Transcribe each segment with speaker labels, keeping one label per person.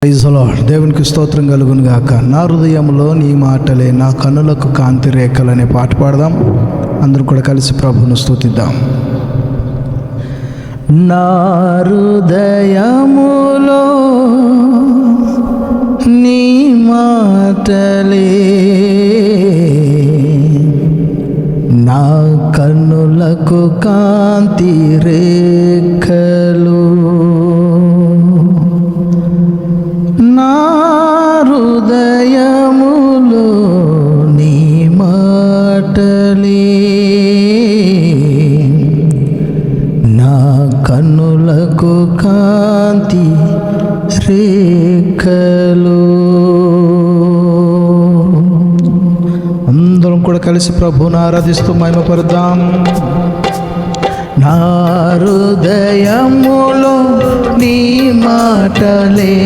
Speaker 1: Praise the lord. దేవునికి స్తోత్రం కలుగును గాక. నా హృదయంలో నీ మాటలే నా కన్నులకు కాంతి రేఖలు అనే పాట పాడదాం. అందరూ కూడా కలిసి ప్రభువును స్తుతిద్దాం. నా హృదయములో నీ మాటలే నా కన్నులకు కాంతి రేఖలు. నా హృదయములో నీ మాటలే నా కన్నులకు కాంతి రేఖలు. అందరం కూడా కలిసి ప్రభువును ఆరాధిస్తూ మహిమపడదాం. నా హృదయములో నీ మాటలే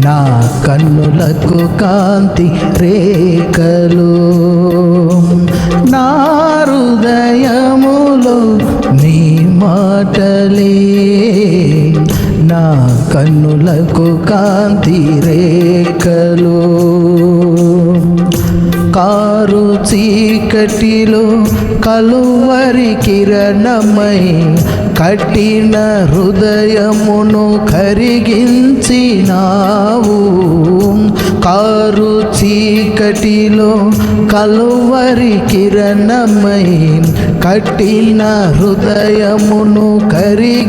Speaker 1: నా కన్నులకు కాంతి రేఖలు. నా హృదయములో నీ మాటలే నా కన్నులకు కాంతి రేఖలు. కారు చీకటిలో కలువరి కిరణమై కఠిన హృదయమును కరిగించినావు. కారు చీకటిలో కలువరి కిరణమై కఠిన హృదయమును కరిగించినావు.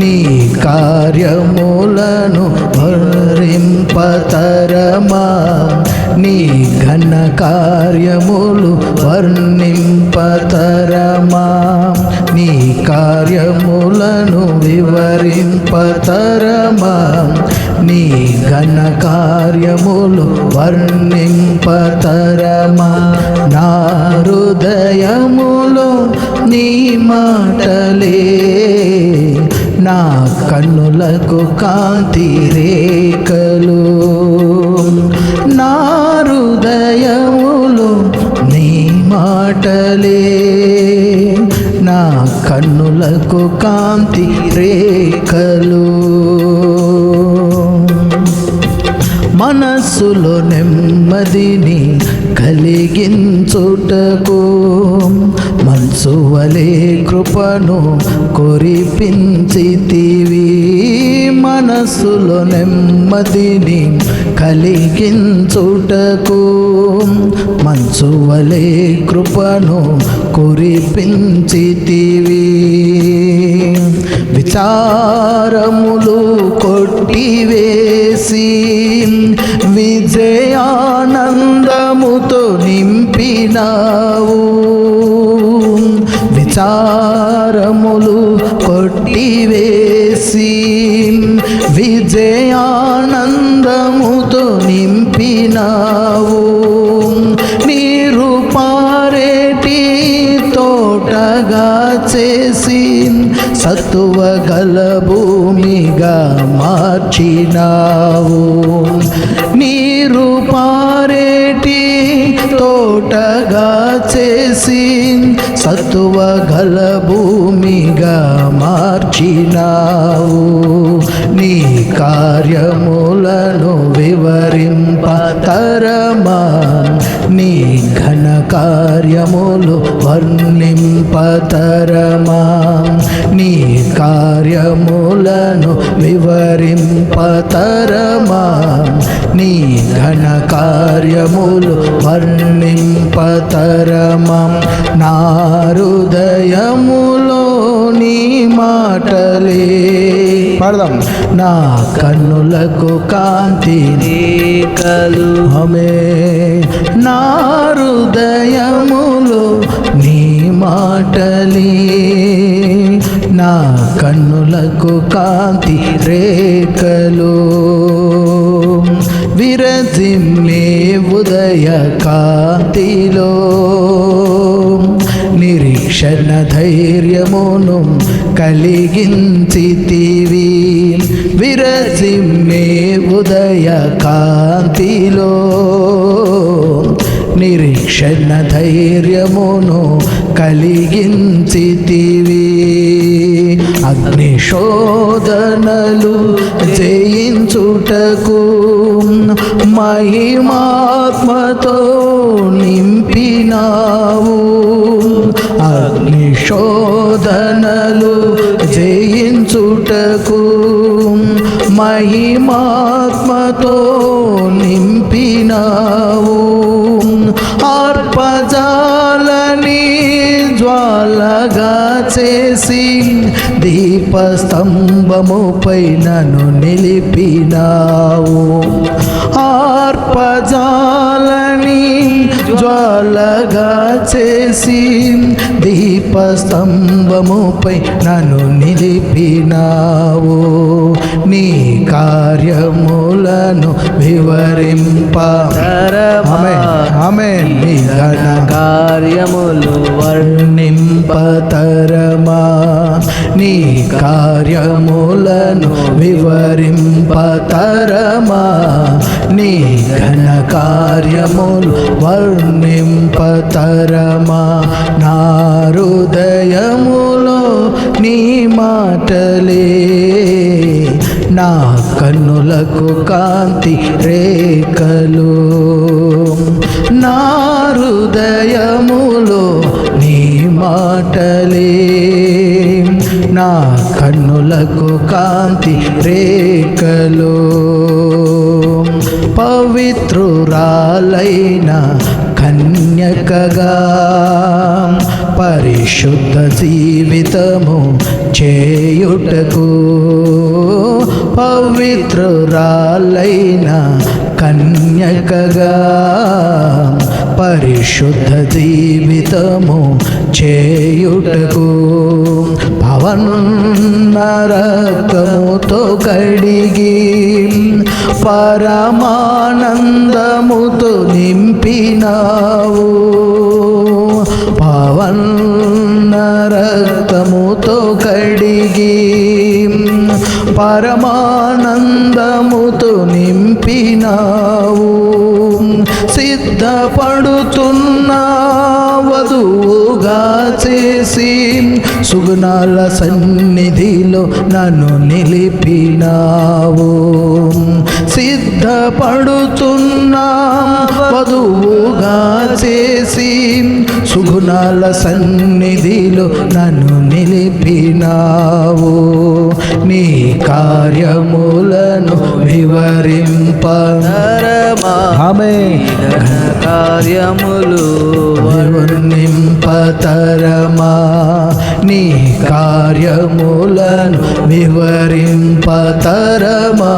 Speaker 1: నీ కార్యములను వర్ణింపతరమా, నీ ఘన కార్యములు వర్ణింపతరమా, నీ కార్యములను వివరింపతరమా, నీ ఘన కార్యములు వర్ణింపతరమా. నా హృదయములో నీ మాటలే నా కన్నులకు కాంతి రేఖలు. నా హృదయములో నీ మాటలే నా కన్నులకు కాంతి రేఖలు. మనస్సులో నెమ్మదిని కలిగించుటకు మనసు వలె కృపను కురిపించితివి. మనస్సులో నెమ్మదిని కలిగించుటకు మనసు వలె కృపను కురిపించితివి. విచారములు కొట్టివేసి విజయానందముతో నింపినావు. విచారములు కొట్టివేసి విజయానందముతో నింపినావు. నీరు పారేటి తోటగా చేసి సత్తువ గల భూమిగా మార్చినావు. నీరు పారేటి తోటగా చేసి సత్తువ గల భూమిగా మార్చినావు. నీ కార్యములను వివరింపతరమా, నీ ఘన కార్యములు వర్ణింపతరమా, నీ కార్యములను వివరింపతరమా, నీ ఘన కార్యములు వర్ణింపతరమా. నా హృదయములో నీ మాటలే పాడదాం. నా కన్నులకు కాంతి రేఖలు. ఆమె నా హృదయములో నీ మాటలే నా కన్నులకు కాంతి రేఖలు. విరజిమ్మే ఉదయ కాంతిలో నిరీక్షణ ధైర్యమును కలిగించితివి. విరజిమ్మే ఉదయ కాంతిలో నిరీక్షణ ధైర్యమును కలిగించితివి. అగ్ని శోధనలు జయించుటకు మహిమాత్మతో నింపినావు. అగ్ని శోధనలు జయించుటకు మహిమాత్మతో నింపినావు. ఆర్పజాలని జ్వాలగా చేసి దీపస్తంభముపై నన్ను నిలిపినావు. ఆర్పజాలని జ్వాలగా చేసి దీపస్తంభముపై నన్ను నిలిపినావు. నీ కార్యములను వివరింప ఆమేన్. నీ ఘన
Speaker 2: కార్యములు
Speaker 1: వర్ణింపతరమా. నీ కార్యములను వివరింపతరమా. నీ ఘన కార్యములు వర్ణింపతరమా. నా హృదయములో నీ మాటలే నా కన్నులకు కాంతి రేఖలు. నా హృదయములో నీ మాటలే నా కన్నులకు కాంతి రేఖలు. పవిత్రురాలైన కన్యకగా పరిశుద్ధ జీవితము చేయుటకు, పవిత్రురాలైన కన్యకగా పరిశుద్ధ జీవితము చేయుటకు పవన రక్తముతో కడిగి పరమానందముతో నింపినావు. పవన రక్తముతో కడిగి పరమానందముతో నింపినావు. సిద్ధపడుతున్న వధువుగా చేసి సుగుణాల సన్నిధిలో నన్ను నిలిపినావు. సిద్ధపడుతున్న వధువుగా చేసి సుగుణాల సన్నిధిలో నన్ను నిలిపినావు. నీ కార్యములను వివరింపతరమా.
Speaker 2: కార్యములు
Speaker 1: వర్ణింపతరమా. నీ కార్యములను వివరింపతరమా.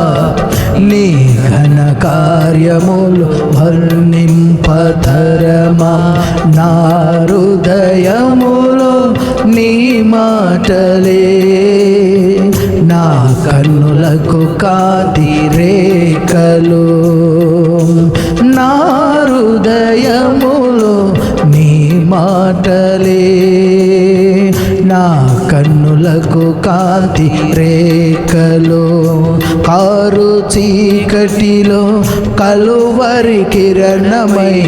Speaker 1: నీ ఘన కార్యములు వర్ణింపతరమా. నా హృదయములో నీ మాటలే నా కన్నులకు కాంతి రేఖలు. నా హృదయములో నీ మాటలే నా కన్నులకు కాంతి రేఖలు. కారు చీకటిలో కలువరి కిరణమై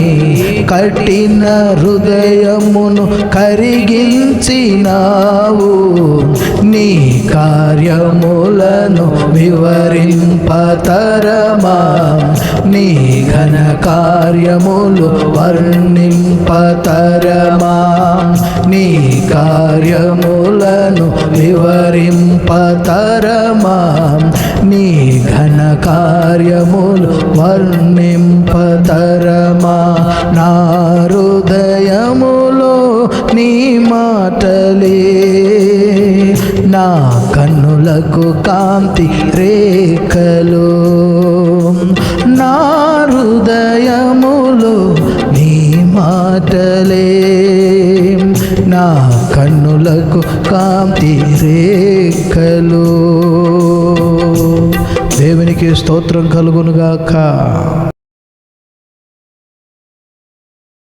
Speaker 1: కఠిన హృదయమును కరిగించినావు. నీ కార్యములను వివరింపతరమా. నీ ఘన కార్యములు వర్ణింపతరమా. నీ కార్యములను వివరింపతరమా. నీ ఘన కార్యములు వర్ణింపతరమా. నా హృదయములో నీ మాటలే నా కన్నులకు కాంతి రేఖలు. నా హృదయములో నీ మాటలే నా కన్నులకు కాంతి రేఖలు. దేవునికి స్తోత్రం కలుగునుగాక.